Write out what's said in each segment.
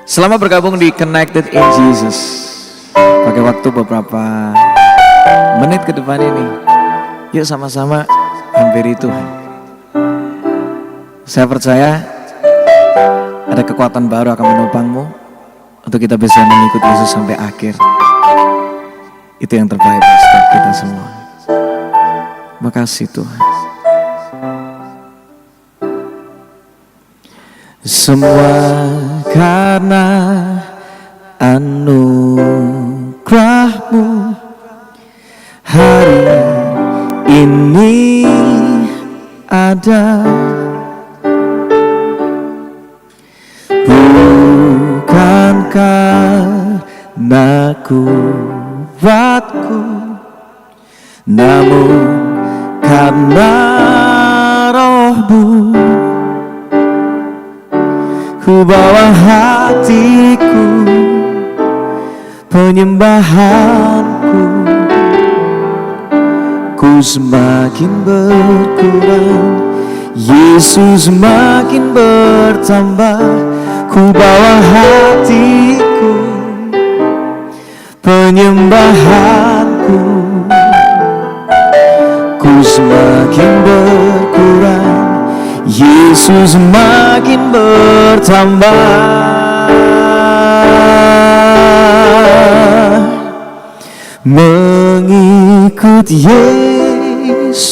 Selamat bergabung di Connected in Jesus. Pakai waktu beberapa menit ke depan ini. Yuk sama-sama hampiri Tuhan. Saya percaya ada kekuatan baru akan menopangmu untuk kita bisa mengikuti Yesus sampai akhir. Itu yang terbaik buat setiap kita semua. Makasih Tuhan. Semua karena anugerah-Mu hari ini ada. Bukan karena kuatku, namun karena Roh-Mu. Ku bawa hatiku, penyembahanku, ku semakin berkurang, Yesus semakin bertambah. Ku bawa hatiku, penyembahanku, ku semakin berkurang, Yesus semakin bertambah. Mengikut Yesus,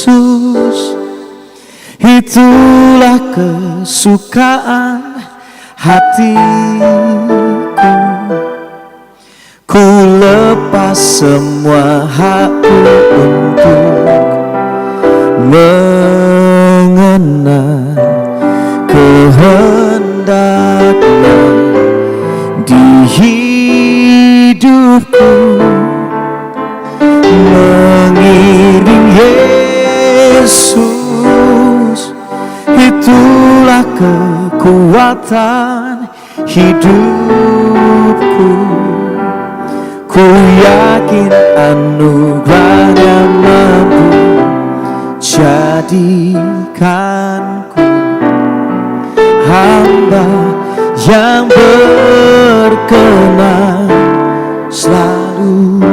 itulah kesukaan hatiku. Ku lepas semua hakku untuk mengenal kehendak-Nya di hidupku. Mengiring Yesus, itulah kekuatan hidupku. Ku yakin anugerah-Nya mampu jadikanku hamba yang berkenan selalu.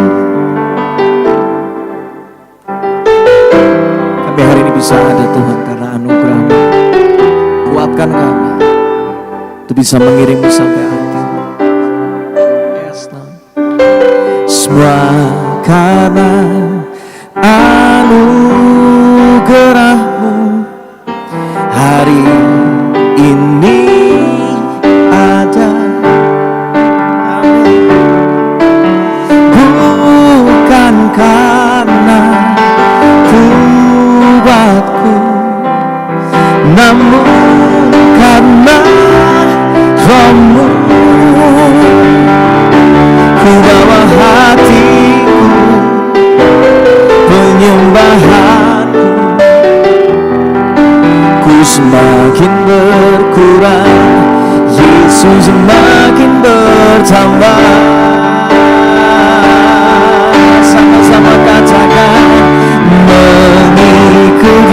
Kami hari ini bisa ada Tuhan karena anugerah-Mu. Kuatkan kami untuk bisa mengirimmu sampai akhir. Yes, Lord. Semua karena anugerah-Mu hari ini ada. Bukan karena kuatku, namun karena Roh-Mu. Ku bawa hatiku, penyembahanku, ku semakin berkurang, Yesus semakin bertambah. Sama-sama katakan, mengikut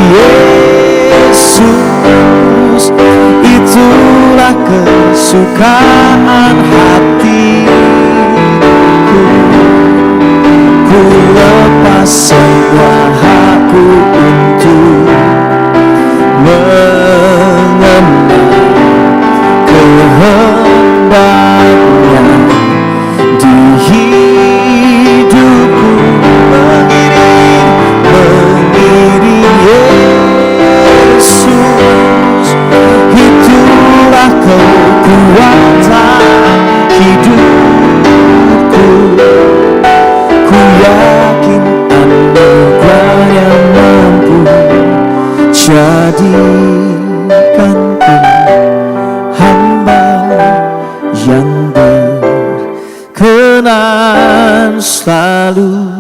Yesus, itulah kesukaan hatiku. Ku lepas semua hakku untuk mengenal kehendak-Nya di hidupku. Mengiring Yesus, itulah kekuatan hidupku. Ku yakin anugerah-Nya mampu jadikanku hamba yang berkenan selalu.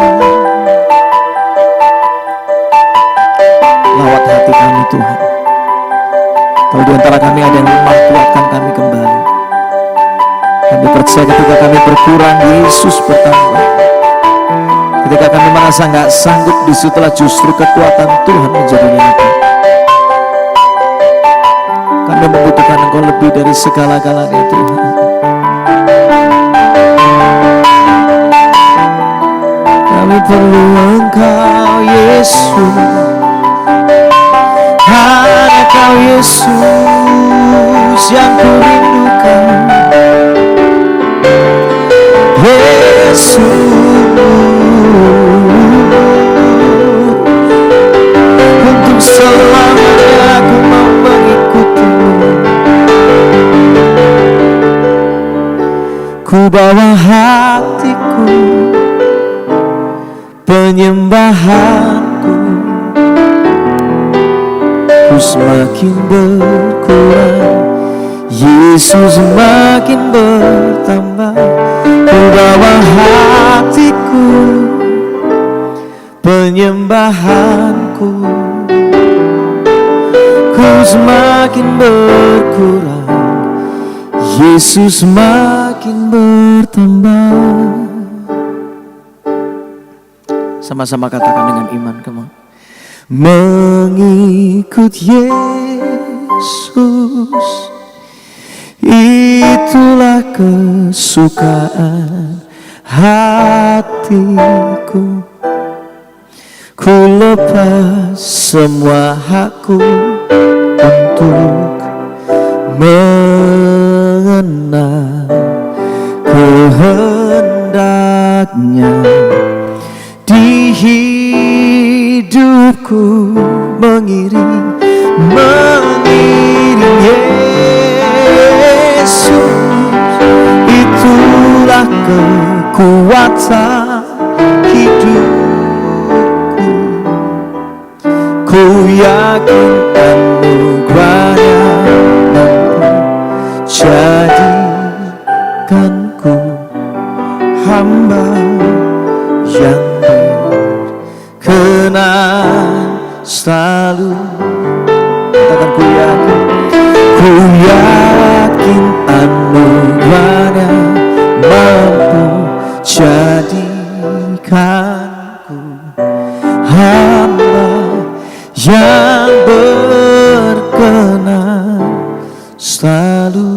Lawat hati kami Tuhan. Kalau di antara kami ada yang lemah, kuatkan kami kembali. Kami percaya ketika kami berkurang, Yesus bertambah. Ketika kami merasa gak sanggup, disitulah justru kekuatan Tuhan menjadi nyata. Kami membutuhkan Engkau lebih dari segala-galanya Tuhan. perlu Engkau Yesus, hanya Kau Yesus yang ku rindukan. Yesus, untuk selamanya aku mau mengikutimu. Ku bawa hatiku, penyembahanku, ku semakin berkurang, Yesus semakin bertambah. Ku bawa hatiku, penyembahanku, ku semakin berkurang, Yesus semakin bertambah. Sama-sama katakan dengan iman, kamu. Mengikut Yesus, itulah kesukaan hatiku. Ku lepas semua hakku untuk mengenal kehendaknya di hidupku. Mengiring Yesus, itulah kekuatan hidupku. Ku yakin anugerahnya mampu jadikanku hamba yang berkenan selalu. Katakan ku yakin anugerahnya mampu jadikanku hamba yang berkenan selalu.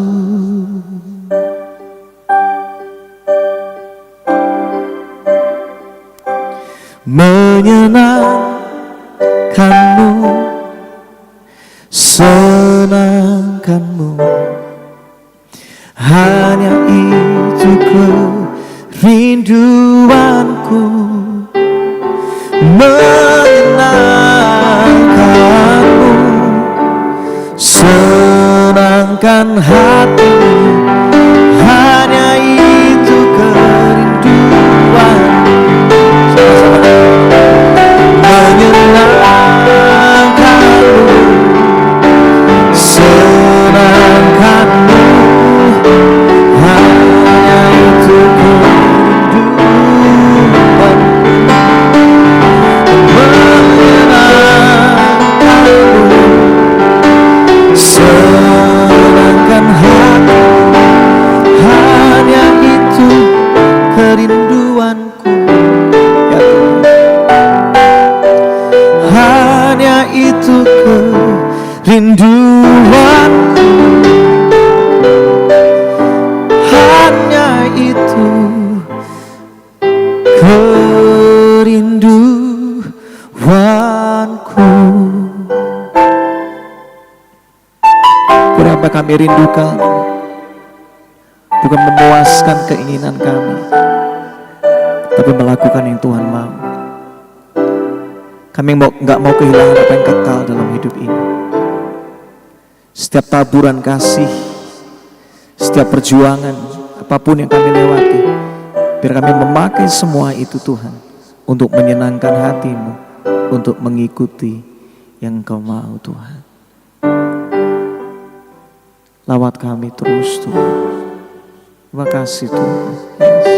Menyenangkanmu, senangkanmu, hanya itu kerinduanku. Menyenangkanmu, senangkan hatimu, hanya itu kerinduanku. Menyenangkanmu, senangkanmu, hanya itu kerinduanku. Menyenangkanmu, senangkan hati, hanya itu kerinduanku. Hanya itu kerinduanku, hanya itu kerinduanku. Berapa kami rindukan, bukan memuaskan keinginan kami, tapi melakukan yang Tuhan mau. Kami nggak mau kehilangan apa yang kekal dalam hidup ini. Setiap taburan kasih, setiap perjuangan, apapun yang kami lewati, biar kami memakai semua itu Tuhan, untuk menyenangkan hati-Mu, untuk mengikuti yang Engkau mau Tuhan. Lawat kami terus Tuhan. Terima kasih Tuhan. Yes.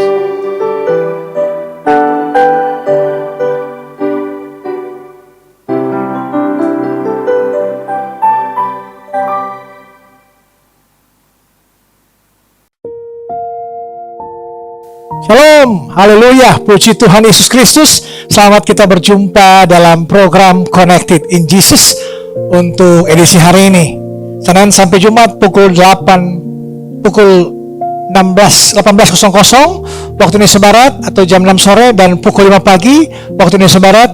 Shalom, haleluya, puji Tuhan Yesus Kristus. Selamat kita berjumpa dalam program Connected in Jesus untuk edisi hari ini, Senin sampai Jumat pukul 18.00 waktu Indonesia Barat atau jam 6 sore dan pukul 5 pagi waktu Indonesia Barat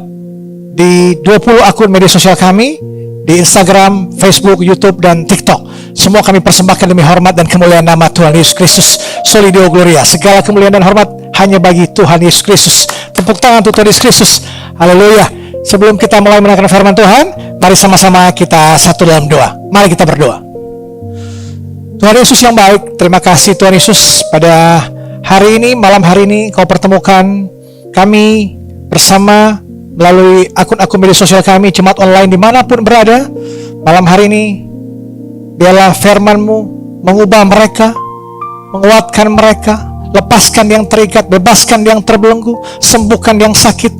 di 20 akun media sosial kami di Instagram, Facebook, YouTube, dan TikTok. Semua kami persembahkan demi hormat dan kemuliaan nama Tuhan Yesus Kristus. Soli Deo Gloria. Segala kemuliaan dan hormat hanya bagi Tuhan Yesus Kristus. Tepuk tangan untuk Tuhan Yesus Kristus. Haleluya. Sebelum kita mulai mendengarkan firman Tuhan, mari sama-sama kita satu dalam doa. Mari kita berdoa. Tuhan Yesus yang baik, terima kasih Tuhan Yesus pada hari ini, malam hari ini Kau pertemukan kami bersama melalui akun-akun media sosial kami, jemaat online dimanapun berada. Malam hari ini biarlah firman-Mu mengubah mereka, menguatkan mereka, lepaskan yang terikat, bebaskan yang terbelenggu, sembuhkan yang sakit.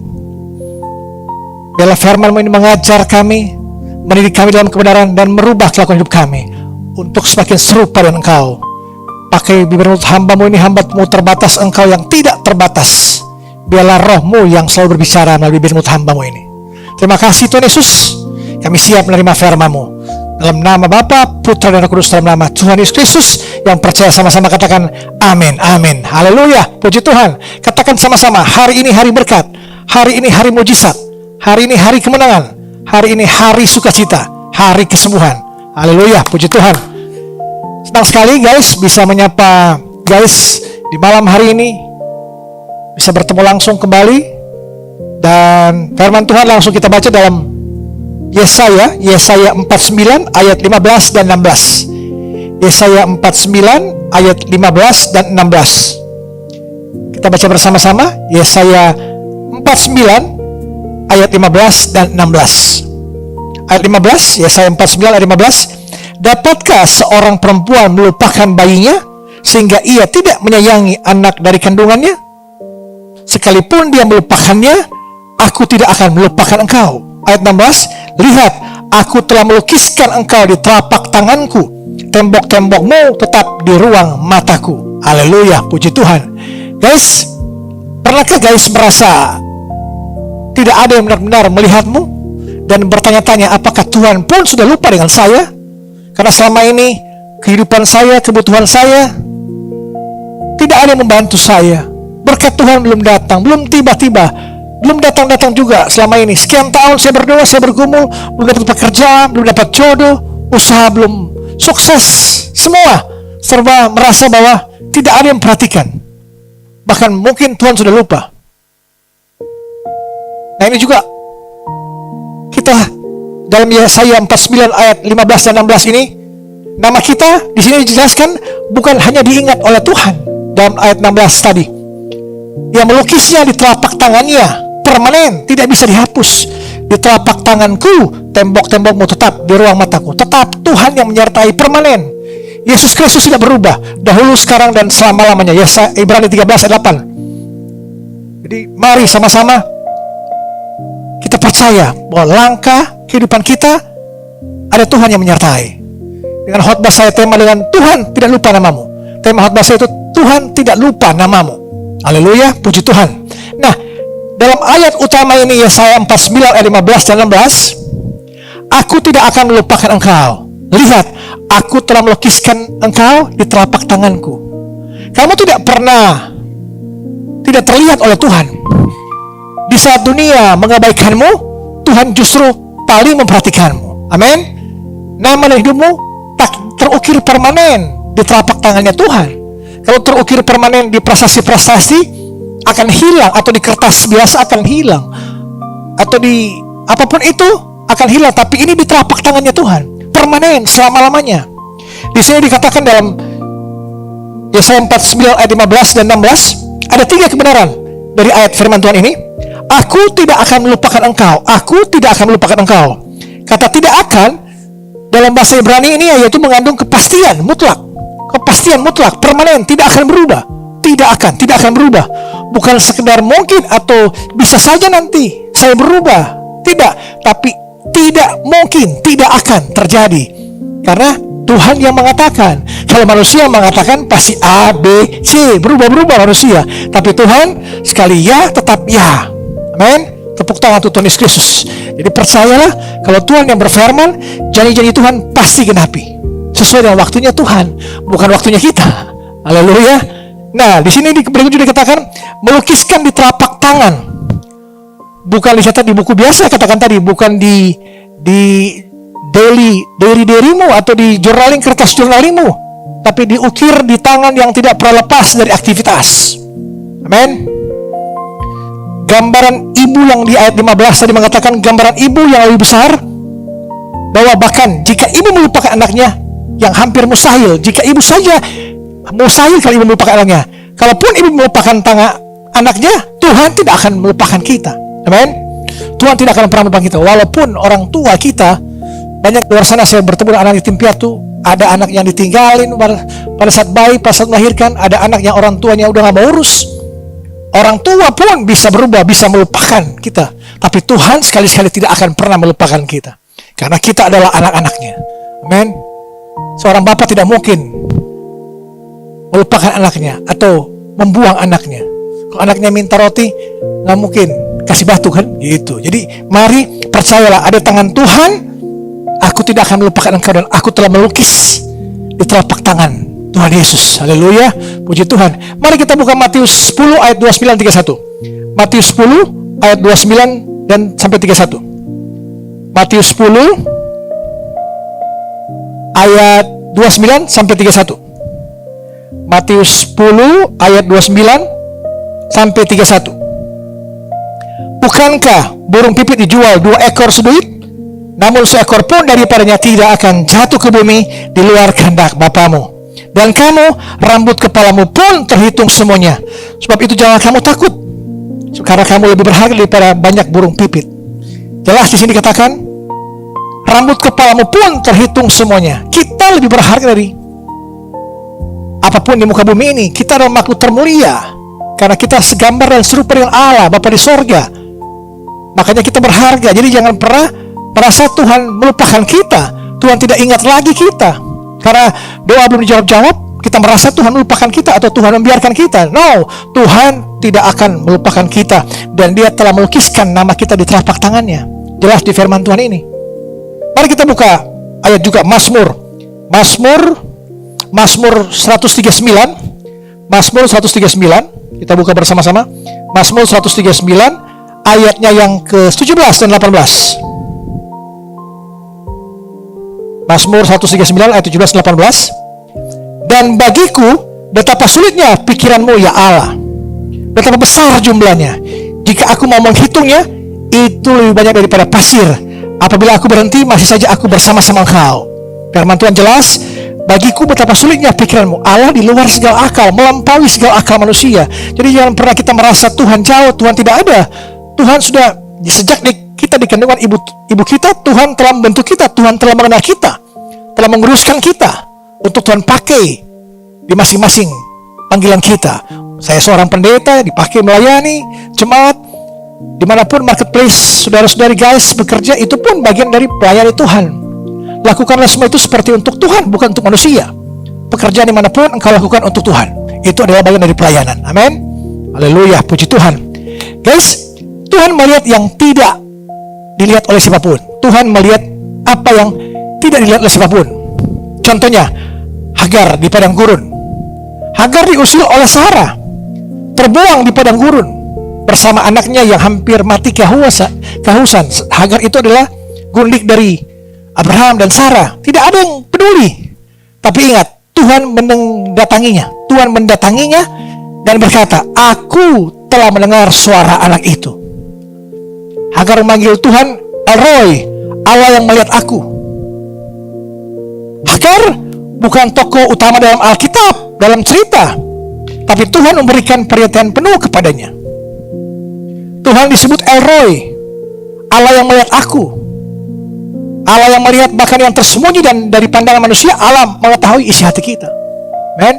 Biarlah firman-Mu ini mengajar kami, mendidik kami dalam kebenaran, dan merubah kelakuan hidup kami untuk semakin serupa dengan Engkau. Pakai bibir mulut hamba-Mu ini, hamba-Mu terbatas, Engkau yang tidak terbatas. Biarlah roh-Mu yang selalu berbicara melalui bibir mulut hamba-Mu ini. Terima kasih Tuhan Yesus. Kami siap menerima firman-Mu. Dalam nama Bapa, Putra, dan Roh Kudus, dalam nama Tuhan Yesus Kristus. Yang percaya sama-sama katakan amin, amin. Haleluya, puji Tuhan. Katakan sama-sama, hari ini hari berkat. Hari ini hari mujizat. Hari ini hari kemenangan. Hari ini hari sukacita. Hari kesembuhan. Haleluya, puji Tuhan. Senang sekali guys bisa menyapa guys di malam hari ini. Bisa bertemu langsung kembali. Dan firman Tuhan langsung kita baca dalam Yesaya 49 ayat 15 dan 16. Yesaya 49 ayat 15 dan 16. Kita baca bersama-sama Yesaya 49 ayat 15 dan 16. Ayat 15, Yesaya 49 ayat 15. Dapatkah seorang perempuan melupakan bayinya sehingga ia tidak menyayangi anak dari kandungannya? Sekalipun dia melupakannya, aku tidak akan melupakan engkau. Ayat 16, lihat, aku telah melukiskan engkau di telapak tanganku, tembok-tembokmu tetap di ruang mataku. Haleluya, puji Tuhan. Guys, pernahkah guys merasa tidak ada yang benar-benar melihatmu dan bertanya-tanya, apakah Tuhan pun sudah lupa dengan saya? Karena selama ini kehidupan saya, kebutuhan saya tidak ada yang membantu saya. Berkat Tuhan belum datang, belum tiba-tiba, belum datang-datang juga selama ini. Sekian tahun saya berdoa, saya bergumul, belum dapat pekerjaan, belum dapat jodoh, usaha belum sukses, semua serba merasa bahwa tidak ada yang perhatikan. Bahkan mungkin Tuhan sudah lupa. Nah ini juga kita dalam Yesaya 49 ayat 15 dan 16 ini, nama kita di sini dijelaskan bukan hanya diingat oleh Tuhan dalam ayat 16 tadi. Yang melukisnya di telapak tangannya permanen, tidak bisa dihapus. Di telapak tanganku, tembok-tembokmu tetap di ruang mataku. Tetap Tuhan yang menyertai permanen. Yesus Kristus tidak berubah, dahulu, sekarang, dan selama-lamanya. Ibrani 13 ayat 8. Jadi mari sama-sama kita percaya bahwa langkah kehidupan kita ada Tuhan yang menyertai. Dengan khotbah saya tema dengan Tuhan tidak lupa namamu. Tema khotbah saya itu Tuhan tidak lupa namamu. Haleluya, puji Tuhan. Nah, dalam ayat utama ini Yesaya 49 ayat 15 dan 16, aku tidak akan melupakan engkau. Lihat, aku telah melukiskan engkau di telapak tanganku. Kamu tidak pernah tidak terlihat oleh Tuhan. Di saat dunia mengabaikanmu, Tuhan justru paling memperhatikanmu. Amin. Nama dan hidupmu tak terukir permanen di telapak tangannya Tuhan. Kalau terukir permanen di prestasi-prestasi akan hilang, atau di kertas biasa akan hilang, atau di apapun itu akan hilang. Tapi ini di telapak tangannya Tuhan, permanen selama-lamanya. Di sini dikatakan dalam Yesaya 49 ayat 15 dan 16, ada 3 kebenaran dari ayat firman Tuhan ini. Aku tidak akan melupakan engkau. Aku tidak akan melupakan engkau. Kata tidak akan dalam bahasa Ibrani ini yaitu mengandung kepastian mutlak. Kepastian mutlak, permanen, tidak akan berubah. Tidak akan berubah. Bukan sekedar mungkin atau bisa saja nanti saya berubah. Tidak, tapi tidak mungkin, tidak akan terjadi. Karena Tuhan yang mengatakan. Kalau manusia mengatakan pasti A, B, C, berubah-berubah manusia. Tapi Tuhan sekali ya tetap ya. Amin. Tepuk tangan untuk Tuhan Yesus Kristus. Jadi percayalah, kalau Tuhan yang berfirman, janji-janji Tuhan pasti genapi sesuai dengan waktunya Tuhan, bukan waktunya kita. Haleluya. Nah, di sini berikut juga dikatakan melukiskan di telapak tangan. Bukan dicatat di buku biasa, katakan tadi, bukan di diary-mu atau di journaling, kertas journalingmu, tapi diukir di tangan yang tidak pernah lepas dari aktivitas. Amin. Gambaran ibu yang di ayat 15 tadi mengatakan gambaran ibu yang lebih besar, bahwa bahkan jika ibu melupakan anaknya, yang hampir mustahil, jika ibu saja mustahil kalau ibu melupakan anaknya, kalaupun ibu melupakan anaknya, Tuhan tidak akan melupakan kita. Amin. Tuhan tidak akan pernah melupakan kita. Walaupun orang tua kita, banyak di luar sana saya bertemu dengan anak yatim piatu, ada anak yang ditinggalin pada saat bayi, pada saat melahirkan, ada anak yang orang tuanya udah gak mau urus. Orang tua pun bisa berubah, bisa melupakan kita, tapi Tuhan sekali-sekali tidak akan pernah melupakan kita, karena kita adalah anak-anaknya. Amin. Seorang bapak tidak mungkin melupakan anaknya atau membuang anaknya. Kalau anaknya minta roti, nggak mungkin kasih batu kan, gitu. Jadi mari percayalah, ada tangan Tuhan. Aku tidak akan melupakan engkau, dan aku telah melukis di telapak tangan Tuhan Yesus. Haleluya, puji Tuhan. Mari kita buka Matius 10 ayat 29-31. Matius 10 ayat 29 dan sampai 31. Matius 10 ayat 29 sampai 31. Matius 10 ayat 29 sampai 31. Bukankah burung pipit dijual 2 ekor seduit? Namun seekor pun daripadanya tidak akan jatuh ke bumi di luar kehendak Bapamu. Dan kamu, rambut kepalamu pun terhitung semuanya. Sebab itu jangan kamu takut, karena kamu lebih berharga daripada banyak burung pipit. Jelas di sini dikatakan, rambut kepalamu pun terhitung semuanya. Kita lebih berharga dari apapun di muka bumi ini. Kita adalah makhluk termulia, karena kita segambar dan serupa dengan Allah, Bapa di sorga. Makanya kita berharga. Jadi jangan pernah merasa Tuhan melupakan kita, Tuhan tidak ingat lagi kita, karena doa belum dijawab-jawab, kita merasa Tuhan melupakan kita atau Tuhan membiarkan kita. No, Tuhan tidak akan melupakan kita, dan Dia telah melukiskan nama kita di telapak tangannya. Jelas di firman Tuhan ini. Mari kita buka ayat juga Mazmur 139. Mazmur 139. Kita buka bersama-sama. Mazmur 139 ayatnya yang ke-17 dan 18. Mazmur 139 ayat 17 dan 18. Dan bagiku betapa sulitnya pikiranmu ya Allah, betapa besar jumlahnya. Jika aku mau menghitungnya, itu lebih banyak daripada pasir. Apabila aku berhenti, masih saja aku bersama-sama engkau. Firman Tuhan jelas, bagiku betapa sulitnya pikiranmu. Allah di luar segala akal, melampaui segala akal manusia. Jadi jangan pernah kita merasa Tuhan jauh, Tuhan tidak ada. Tuhan sudah sejak kita di kandungan ibu kita, Tuhan telah membentuk kita, Tuhan telah mengenal kita, telah menguruskan kita untuk Tuhan pakai di masing-masing panggilan kita. Saya seorang pendeta, dipakai melayani jemaat dimanapun, marketplace, saudara-saudari guys bekerja, itu pun bagian dari pelayanan Tuhan. Lakukanlah semua itu seperti untuk Tuhan, bukan untuk manusia. Pekerjaan dimanapun engkau lakukan untuk Tuhan, itu adalah bagian dari pelayanan. Amin. Haleluya, puji Tuhan. Guys, Tuhan melihat yang tidak dilihat oleh siapapun. Tuhan melihat apa yang tidak dilihat oleh siapapun. Contohnya Hagar di padang gurun. Hagar diusir oleh Sarah, terbuang di padang gurun bersama anaknya yang hampir mati kehausan. Hagar itu adalah gundik dari Abraham dan Sarah. Tidak ada yang peduli. Tapi ingat, Tuhan mendatanginya. Tuhan mendatanginya dan berkata, aku telah mendengar suara anak itu. Hagar memanggil Tuhan El-Roy, Allah yang melihat aku. Hagar bukan tokoh utama dalam Alkitab, dalam cerita, tapi Tuhan memberikan perhatian penuh kepadanya. Tuhan disebut El-Roy, Allah yang melihat aku. Allah yang melihat bahkan yang tersembunyi, dan dari pandangan manusia Allah mengetahui isi hati kita. Amen.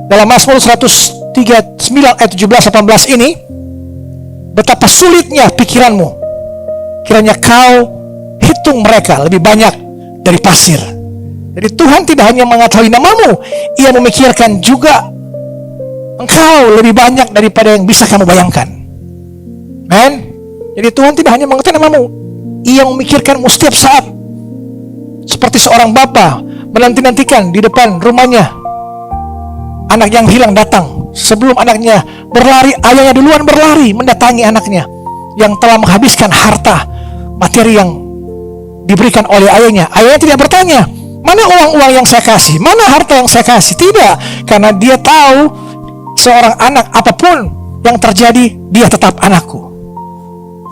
Dalam Mazmur 139 ayat 17-18 ini, betapa sulitnya pikiranmu, kiranya kau hitung mereka lebih banyak dari pasir. Jadi Tuhan tidak hanya mengetahui namamu, Ia memikirkan juga engkau lebih banyak daripada yang bisa kamu bayangkan. Amen. Jadi Tuhan tidak hanya mengetahui namamu, Ia memikirkanmu setiap saat. Seperti seorang bapa menanti-nantikan di depan rumahnya anak yang hilang datang. sebelum anaknya berlari, ayahnya duluan berlari mendatangi anaknya yang telah menghabiskan harta materi yang diberikan oleh ayahnya. Ayahnya tidak bertanya, mana uang-uang yang saya kasih, mana harta yang saya kasih. Tidak, karena dia tahu seorang anak apapun yang terjadi, dia tetap anakku.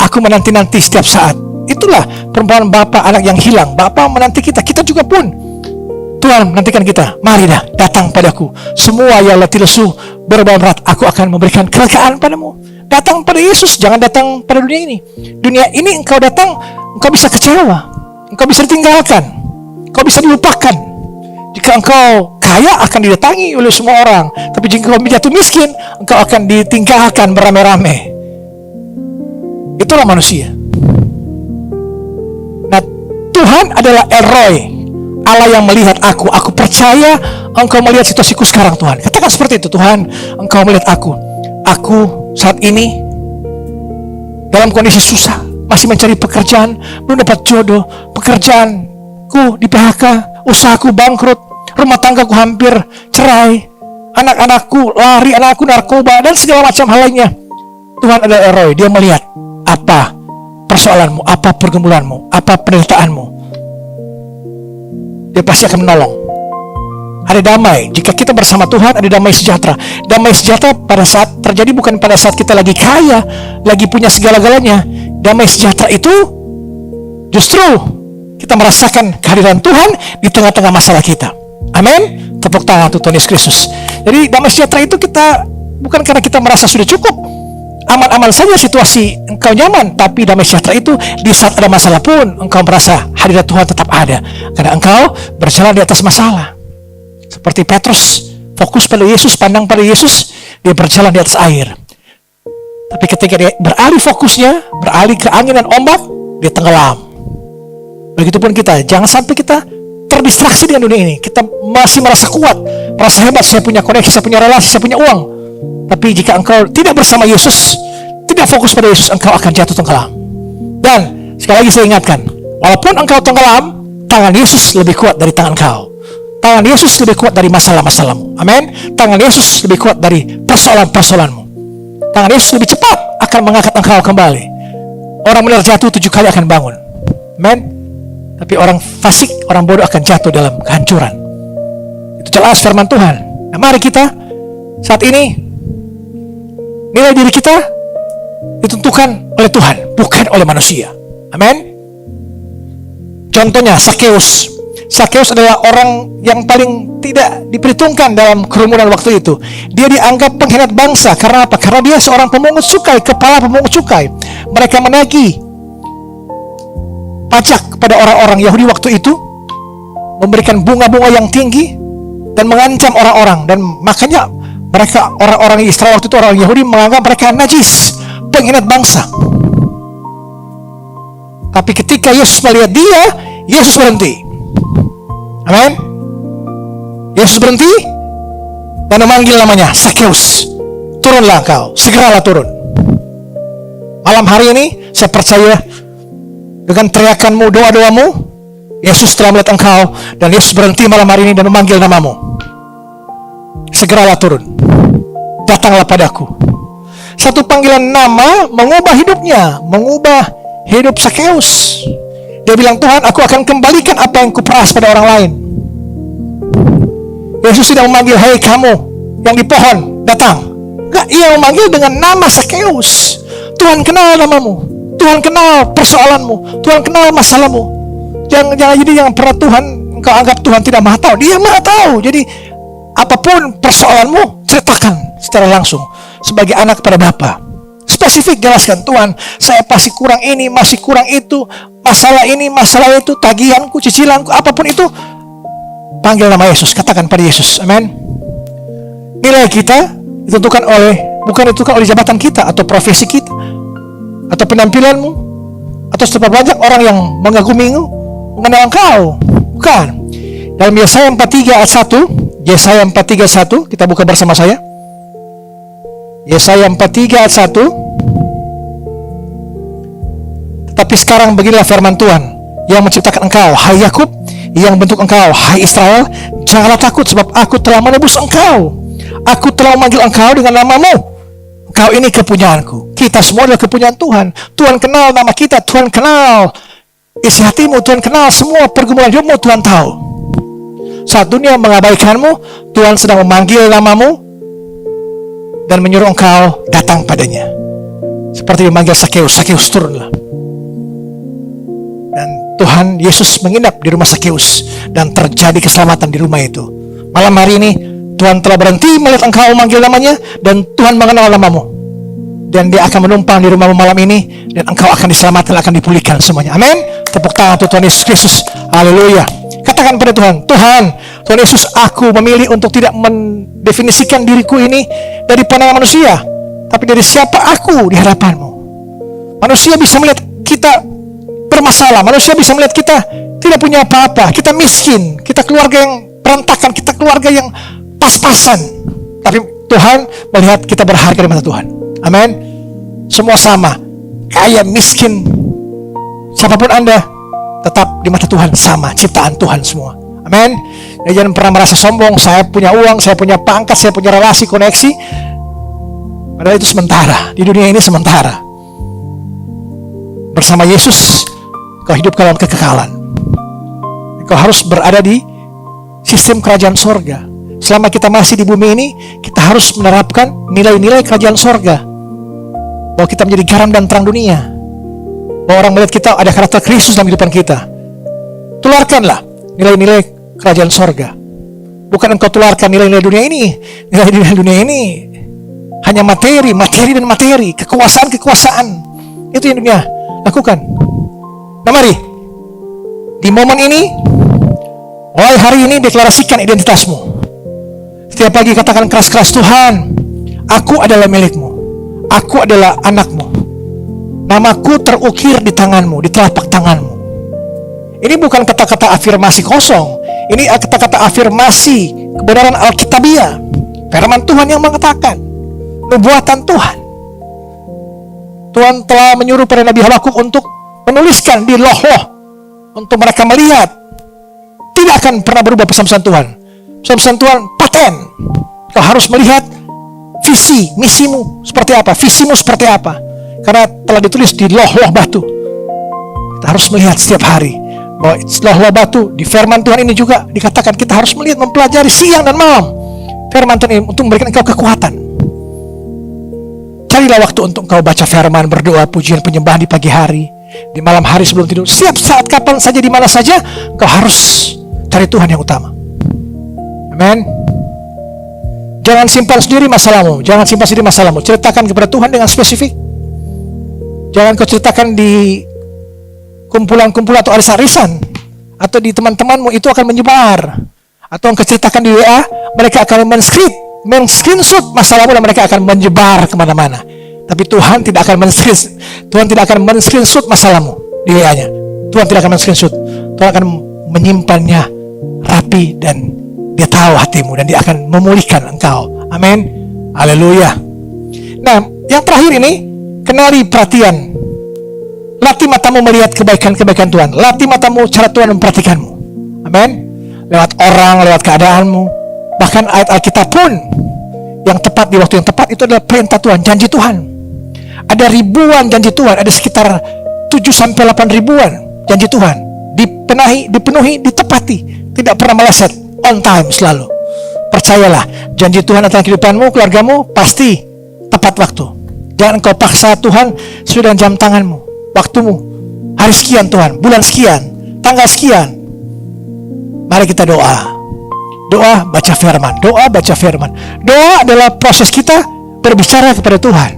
Aku menanti-nanti setiap saat. Itulah perempuan Bapa anak yang hilang. Bapa menanti kita, kita juga pun. Tuhan menantikan kita. Mari dah, datang padaku. Semua yang letih lesu, beban berat, aku akan memberikan kelegaan padamu. Datang pada Yesus, jangan datang pada dunia ini. Dunia ini engkau datang, engkau bisa kecewa, engkau bisa ditinggalkan, engkau bisa dilupakan. Jika engkau kaya, akan didatangi oleh semua orang. Tapi jika engkau jatuh miskin, engkau akan ditinggalkan beramai-ramai. Itulah manusia. Nah, Tuhan adalah El Roy, Allah yang melihat aku. Aku percaya engkau melihat situasiku sekarang, Tuhan. Katakan seperti itu, Tuhan, engkau melihat aku. Aku saat ini dalam kondisi susah, masih mencari pekerjaan, belum dapat jodoh, pekerjaanku di PHK, usahaku bangkrut, rumah tanggaku hampir cerai, anak-anakku lari, anakku narkoba, dan segala macam hal lainnya. Tuhan adalah El Roy, dia melihat apa persoalanmu, apa pergumulanmu, apa penderitaanmu. Dia pasti akan menolong. Ada damai. Jika kita bersama Tuhan, ada damai sejahtera. Damai sejahtera pada saat terjadi bukan pada saat kita lagi kaya, lagi punya segala-galanya. Damai sejahtera itu justru kita merasakan kehadiran Tuhan di tengah-tengah masalah kita. Amin. Tepuk tangan untuk Tuhan Yesus Kristus. Jadi damai sejahtera itu kita bukan karena kita merasa sudah cukup, aman-aman saja situasi, engkau nyaman, tapi damai sejahtera itu di saat ada masalah pun engkau merasa hadirat Tuhan tetap ada, karena engkau berjalan di atas masalah. Seperti Petrus, fokus pada Yesus, pandang pada Yesus, dia berjalan di atas air. Tapi ketika dia beralih fokusnya, beralih ke angin dan ombak, dia tenggelam. Begitupun kita, jangan sampai kita terdistraksi dengan dunia ini. Kita masih merasa kuat, merasa hebat, saya punya koneksi, saya punya relasi, saya punya uang. Tapi jika engkau tidak bersama Yesus, tidak fokus pada Yesus, engkau akan jatuh tenggelam. Dan sekali lagi saya ingatkan, walaupun engkau tenggelam, tangan Yesus lebih kuat dari tangan engkau. Tangan Yesus lebih kuat dari masalah-masalahmu. Amin. Tangan Yesus lebih kuat dari persoalan-persoalanmu. Tangan Yesus lebih cepat akan mengangkat engkau kembali. Orang benar jatuh 7 kali akan bangun. Amin. Tapi orang fasik, orang bodoh akan jatuh dalam kehancuran. Itu jelas firman Tuhan. Nah, mari kita saat ini nilai diri kita ditentukan oleh Tuhan, bukan oleh manusia. Amin. Contohnya Sakeus. Sakeus adalah orang yang paling tidak diperhitungkan dalam kerumunan waktu itu. Dia dianggap pengkhianat bangsa. Karena apa? Karena dia seorang pemungut cukai, kepala pemungut cukai. Mereka menagih pajak kepada orang-orang Yahudi waktu itu, memberikan bunga-bunga yang tinggi dan mengancam orang-orang. Dan makanya mereka, orang-orang Israel waktu itu, orang Yahudi menganggap mereka najis, pengkhianat bangsa. Tapi ketika Yesus melihat dia, Yesus berhenti. Amin. Yesus berhenti dan memanggil namanya, Sakeus, turunlah engkau, segeralah turun. Malam hari ini saya percaya dengan teriakanmu, doa-doamu, Yesus telah melihat engkau, dan Yesus berhenti malam hari ini dan memanggil namamu. Segeralah turun, datanglah padaku. Satu panggilan nama mengubah hidupnya, mengubah hidup Sakeus. Dia bilang, Tuhan, aku akan kembalikan apa yang kuperas pada orang lain. Yesus tidak memanggil, hei kamu yang di pohon, datang. Enggak, ia memanggil dengan nama Sakeus. Tuhan kenal namamu, Tuhan kenal persoalanmu, Tuhan kenal masalahmu. Jangan jadi yang pernah Tuhan, engkau anggap Tuhan tidak maha tahu. Dia maha tahu. Jadi apapun persoalanmu, ceritakan secara langsung sebagai anak kepada Bapa. Spesifik jelaskan, Tuhan, saya pasti kurang ini, masih kurang itu, masalah ini, masalah itu, tagihanku, cicilanku, apapun itu, panggil nama Yesus, katakan pada Yesus. Amin. Nilai kita ditentukan bukan ditentukan oleh jabatan kita atau profesi kita atau penampilanmu atau seberapa banyak orang yang mengagumimu, mengenal engkau. Bukan. Dalam Yesaya 43 ayat 1, Yesaya 43 ayat 1, kita buka bersama saya. Yesaya 43 ayat 1. Tetapi sekarang beginilah firman Tuhan yang menciptakan engkau, hai Yakub, yang bentuk engkau, hai Israel, janganlah takut sebab aku telah menebus engkau. Aku telah memanggil engkau dengan namamu. Engkau ini kepunyaanku. Kita semua adalah kepunyaan Tuhan. Tuhan kenal nama kita. Tuhan kenal isi hatimu. Tuhan kenal semua pergumulan hidupmu. Tuhan tahu. Saat dunia mengabaikanmu, Tuhan sedang memanggil namamu dan menyuruh engkau datang padanya. Seperti memanggil Sakeus. Sakeus, turunlah. Dan Tuhan Yesus menginap di rumah Sakeus dan terjadi keselamatan di rumah itu. Malam hari ini Tuhan telah berhenti melihat engkau memanggil namanya, dan Tuhan mengenal namamu. Dan dia akan menumpang di rumahmu malam ini, dan engkau akan diselamatkan, akan dipulihkan semuanya. Amin. Tepuk tangan untuk Tuhan Yesus Kristus. Haleluya. Katakan pada Tuhan, Tuhan Yesus, aku memilih untuk tidak mendefinisikan diriku ini dari pandangan manusia, tapi dari siapa aku di hadapanmu. Manusia bisa melihat kita bermasalah, manusia bisa melihat kita tidak punya apa-apa, kita miskin, kita keluarga yang berantakan, kita keluarga yang pas-pasan. Tapi Tuhan melihat kita berharga di mata Tuhan. Amin. Semua sama, kaya, miskin, siapapun Anda, tetap di mata Tuhan sama, ciptaan Tuhan semua. Amin. Ya, jangan pernah merasa sombong, saya punya uang, saya punya pangkat, saya punya relasi, koneksi. Padahal itu sementara, di dunia ini sementara. Bersama Yesus, kau hidup dalam kekekalan. Kau harus berada di sistem kerajaan sorga. Selama kita masih di bumi ini, kita harus menerapkan nilai-nilai kerajaan sorga. Bahwa kita menjadi garam dan terang dunia. Bahwa orang melihat kita ada karakter Kristus dalam kehidupan kita. Tularkanlah nilai-nilai kerajaan sorga. Bukan engkau tularkan nilai-nilai dunia ini. Nilai-nilai dunia ini hanya materi dan materi, kekuasaan. Itu yang dunia lakukan. Nah mari, di momen ini, mulai hari ini deklarasikan identitasmu. Setiap pagi katakan keras-keras, Tuhan, aku adalah milikmu. Aku adalah anakmu. Namaku terukir di tanganmu, di telapak tanganmu. Ini bukan kata-kata afirmasi kosong. Ini kata-kata afirmasi kebenaran Alkitabiah. Firman Tuhan yang mengatakan, nubuatan Tuhan. Tuhan telah menyuruh para Nabi Habakuk untuk menuliskan di loh-loh untuk mereka melihat. Tidak akan pernah berubah pesan-pesan Tuhan. Pesan-pesan Tuhan paten. Kau harus melihat visi, misimu seperti apa, visimu seperti apa. Karena telah ditulis di loh-loh batu. Kita harus melihat setiap hari bahwa loh-loh batu di firman Tuhan ini juga dikatakan kita harus melihat, mempelajari siang dan malam firman Tuhan ini untuk memberikan engkau kekuatan. Carilah waktu untuk engkau baca firman, berdoa, pujian, penyembahan di pagi hari, di malam hari sebelum tidur. Setiap saat, kapan saja, di mana saja, engkau harus cari Tuhan yang utama. Amin. Jangan simpan sendiri masalahmu. Jangan simpan sendiri masalahmu. Ceritakan kepada Tuhan dengan spesifik. Jangan kau ceritakan di kumpulan-kumpulan atau arisan-arisan, atau di teman-temanmu, itu akan menyebar. Atau engkau ceritakan di WA, mereka akan men-screenshot masalahmu dan mereka akan menyebar kemana-mana. Tapi Tuhan tidak akan men-screenshot masalahmu di WA-nya. Tuhan tidak akan men-screenshot. Tuhan akan menyimpannya rapi, dan dia tahu hatimu, dan dia akan memulihkan engkau. Amin. Haleluya. Nah, yang terakhir ini, kenali perhatian. Latih matamu melihat kebaikan-kebaikan Tuhan. Latih matamu cara Tuhan memperhatikanmu. Amin. Lewat orang, lewat keadaanmu. Bahkan ayat Alkitab pun yang tepat di waktu yang tepat itu adalah perintah Tuhan, janji Tuhan. Ada ribuan janji Tuhan, ada sekitar 7-8 ribuan janji Tuhan. Dipenuhi, ditepati, tidak pernah meleset, on time selalu. Percayalah, janji Tuhan atas kehidupanmu, keluargamu pasti tepat waktu. Jangan engkau paksa Tuhan sesuai dengan jam tanganmu, waktumu. Hari sekian Tuhan, bulan sekian, tanggal sekian. Mari kita doa. Doa, baca firman. Doa, baca firman. Doa adalah proses kita berbicara kepada Tuhan.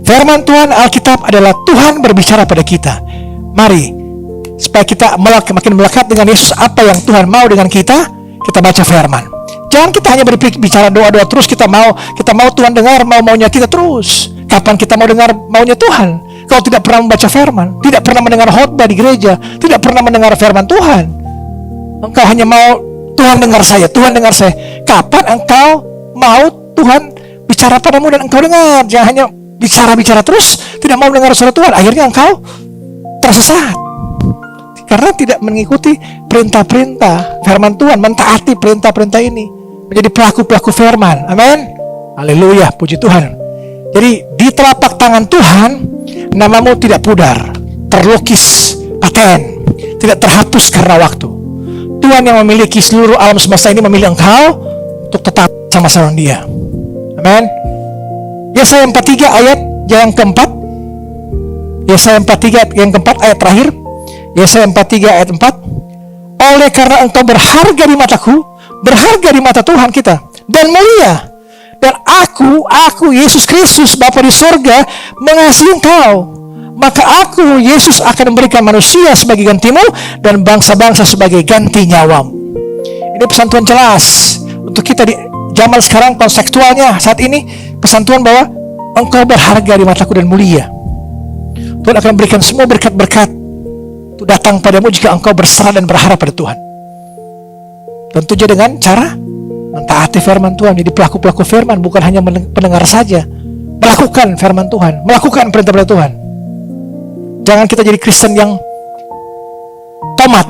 Firman Tuhan, Alkitab adalah Tuhan berbicara pada kita. Mari, supaya kita makin melekat dengan Yesus, apa yang Tuhan mau dengan kita baca firman. Jangan kita hanya berbicara doa-doa terus, kita mau Tuhan dengar maunya kita terus. Kapan kita mau dengar maunya Tuhan? Kalau tidak pernah membaca firman, tidak pernah mendengar khotbah di gereja, tidak pernah mendengar firman Tuhan, engkau hanya mau Tuhan dengar saya, Tuhan dengar saya. Kapan engkau mau Tuhan bicara padamu dan engkau dengar? Jangan hanya bicara terus, tidak mau dengar suara Tuhan. Akhirnya engkau tersesat karena tidak mengikuti perintah-perintah firman Tuhan, mentaati perintah-perintah ini. menjadi pelaku-pelaku firman. Amin. Haleluya, puji Tuhan. Jadi di telapak tangan Tuhan, namamu tidak pudar, terlukis paten, tidak terhapus karena waktu. Tuhan yang memiliki seluruh alam semesta ini memilih engkau untuk tetap sama-sama Dia. Amin. Yesaya 43 ayat yang keempat. Yesaya 43 yang keempat ayat terakhir. Yesaya 43 ayat 4. Oleh karena engkau berharga di mataku, berharga di mata Tuhan kita, dan mulia, dan aku Yesus Kristus Bapa di sorga mengasihi engkau, maka aku Yesus akan memberikan manusia sebagai gantimu dan bangsa-bangsa sebagai ganti nyawamu. Ini pesan Tuhan jelas untuk kita di zaman sekarang, konseptualnya saat ini pesan Tuhan bahwa engkau berharga di mataku dan mulia. Tuhan akan memberikan semua berkat-berkat untuk datang padamu jika engkau berserah dan berharap pada Tuhan. Tentunya dengan cara mentaati firman Tuhan, jadi pelaku-pelaku firman, bukan hanya pendengar saja, melakukan firman Tuhan, melakukan perintah-perintah Tuhan. Jangan kita jadi Kristen yang tomat,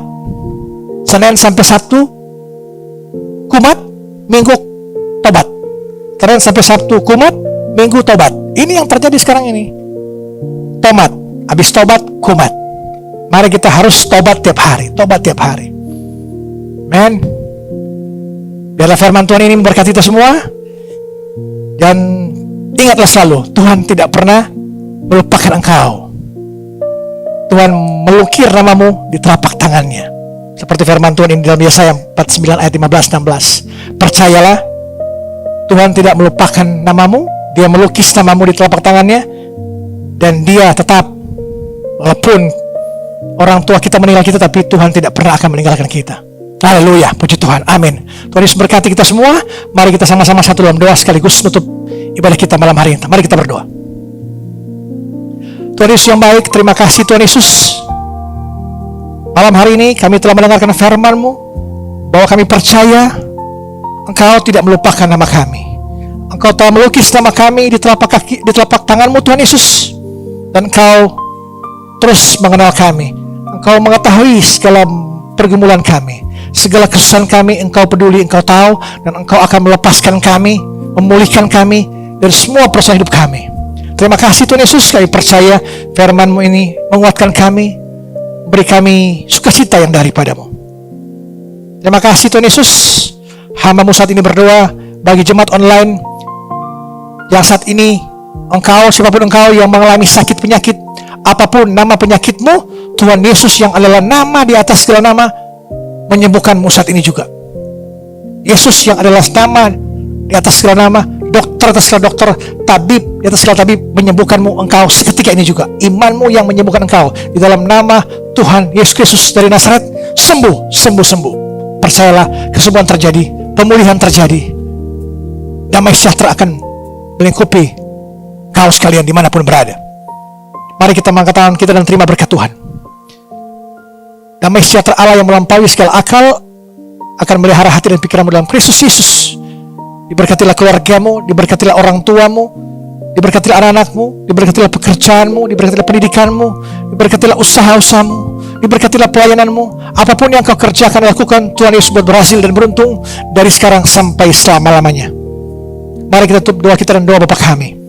Senin sampai Sabtu kumat, Minggu tobat, Senin sampai Sabtu kumat, Minggu tobat. Ini yang terjadi sekarang ini. Tomat, habis tobat kumat. Mari kita harus tobat tiap hari, tobat tiap hari. Amen. Biarlah firman Tuhan ini memberkati kita semua. Dan ingatlah selalu, Tuhan tidak pernah melupakan engkau. Tuhan melukir namamu di telapak tangannya. Seperti firman Tuhan ini dalam Yesaya 49 ayat 15-16. Percayalah, Tuhan tidak melupakan namamu. Dia melukis namamu di telapak tangannya. Dan Dia tetap, walaupun orang tua kita meninggal kita, tapi Tuhan tidak pernah akan meninggalkan kita. Haleluya, puji Tuhan, amin. Tuhan Yesus berkati kita semua. Mari kita sama-sama satu dalam doa sekaligus menutup ibadah kita malam hari ini. Mari kita berdoa. Tuhan Yesus yang baik, terima kasih Tuhan Yesus. Malam hari ini kami telah mendengarkan firman-Mu, bahwa kami percaya Engkau tidak melupakan nama kami. Engkau telah melukis nama kami di telapak tangan-Mu Tuhan Yesus. Dan Engkau terus mengenal kami. Engkau mengetahui segala pergumulan kami, segala kesusahan kami. Engkau peduli, Engkau tahu, dan Engkau akan melepaskan kami, memulihkan kami dari semua persoalan hidup kami. Terima kasih Tuhan Yesus, kami percaya firman-Mu ini menguatkan kami, beri kami sukacita yang daripadamu. Terima kasih Tuhan Yesus. Hamba-Mu saat ini berdoa bagi jemaat online yang saat ini engkau, siapapun engkau yang mengalami sakit penyakit, apapun nama penyakitmu, Tuhan Yesus yang adalah nama di atas segala nama, menyembuhkanmu saat ini juga. Yesus yang adalah nama di atas segala nama, dokter atas segala dokter, tabib di atas segala tabib, menyembuhkanmu engkau seketika ini juga. Imanmu yang menyembuhkan engkau di dalam nama Tuhan Yesus Kristus dari Nazaret. Sembuh, sembuh, sembuh. Percayalah, kesembuhan terjadi, pemulihan terjadi, damai sejahtera akan melingkupi kau sekalian dimanapun berada. Mari kita mengangkat tangan kita dan terima berkat Tuhan. Damai sejahtera Allah yang melampaui segala akal akan melihara hati dan pikiranmu dalam Kristus Yesus. Diberkatilah keluargamu, diberkatilah orang tuamu, diberkatilah anak-anakmu, diberkatilah pekerjaanmu, diberkatilah pendidikanmu, diberkatilah usaha-usahamu, diberkatilah pelayananmu. Apapun yang kau kerjakan, lakukan, Tuhan Yesus buat berhasil dan beruntung dari sekarang sampai selama-lamanya. Mari kita tutup doa kita dan doa Bapa kami.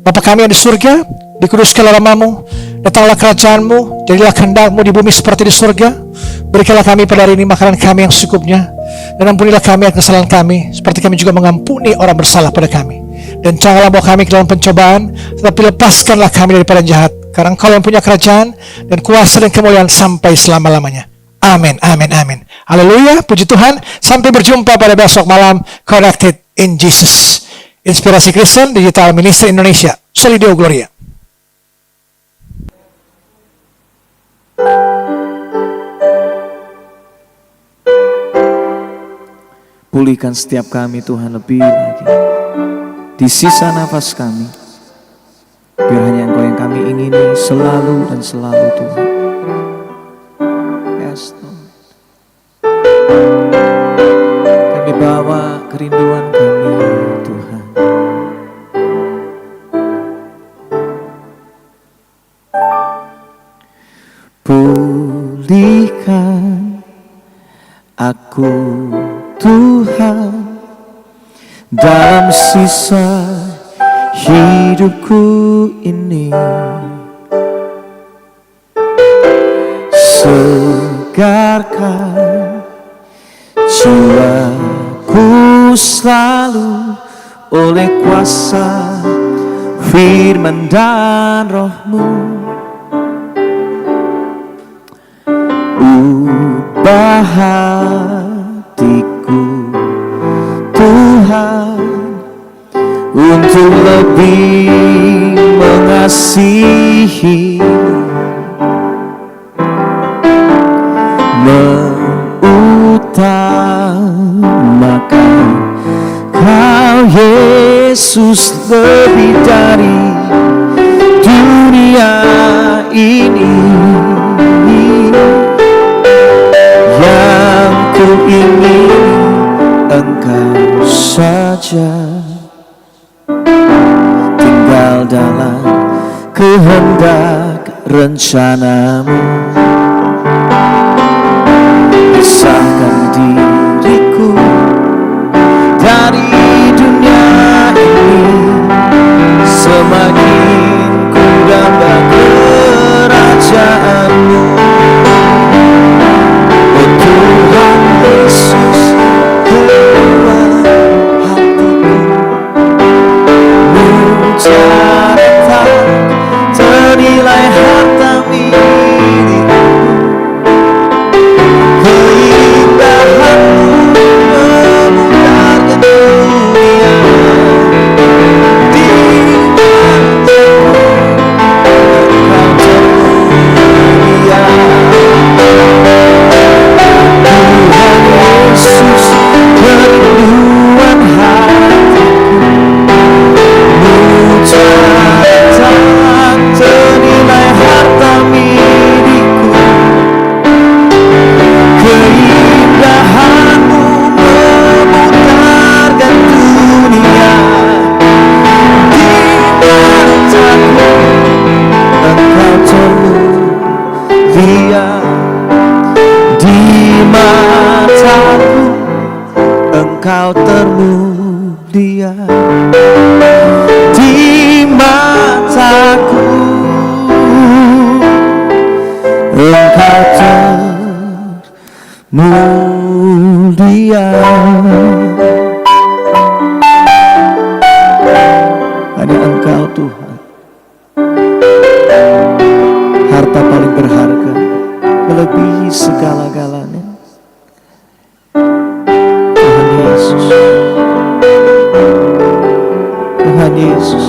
Bapa kami yang di surga, dikuduskanlah namamu, datanglah kerajaanmu, jadilah kehendak-mu di bumi seperti di surga. Berikanlah kami pada hari ini makanan kami yang secukupnya, dan ampunilah kami akan kesalahan kami, seperti kami juga mengampuni orang bersalah pada kami. Dan janganlah bawa kami ke dalam pencobaan, tetapi lepaskanlah kami daripada jahat, karena Engkau yang punya kerajaan dan kuasa dan kemuliaan sampai selama-lamanya. Amin, amin, amin. Haleluya, puji Tuhan. Sampai berjumpa pada besok malam. Connected in Jesus. Inspirasi Kristen Digital Ministry Indonesia. Soli Deo Gloria. Pulihkan setiap kami Tuhan lebih lagi. Di sisa nafas kami, biar hanya Engkau yang kami ingini selalu dan selalu Tuhan. Yes, Lord. Kami bawa kerinduan kami Tuhan. Pulihkan aku Tuhan, dalam sisa hidupku ini. Segarkan jiwaku selalu oleh kuasa firman dan roh-Mu. Ubah hatiku Tuhan untuk lebih mengasihi-Mu, mengutamakan Kau Yesus lebih dari dunia ini. Yang ku ingini Engkau saja, tinggal dalam kehendak rencana-Mu. Pisahkan diriku dari dunia ini, semakin ku damba kerajaan-Mu. Oh Tuhan Yesus, keluar hatiku, mencatat ternilai harta milikku. Keindahan-Mu memutarkan dunia, di mata Tuhan Yesus, kerinduan hatiku, mencatat ternilai harta milikku. Keindahan-Mu memutarkan dunia, di mataku Engkau termulia, di mataku Engkau termulia, di mataku Engkau termulia. Hanya Engkau Tuhan, harta paling berharga, melebihi segala-galanya. Tuhan Yesus, Tuhan Yesus,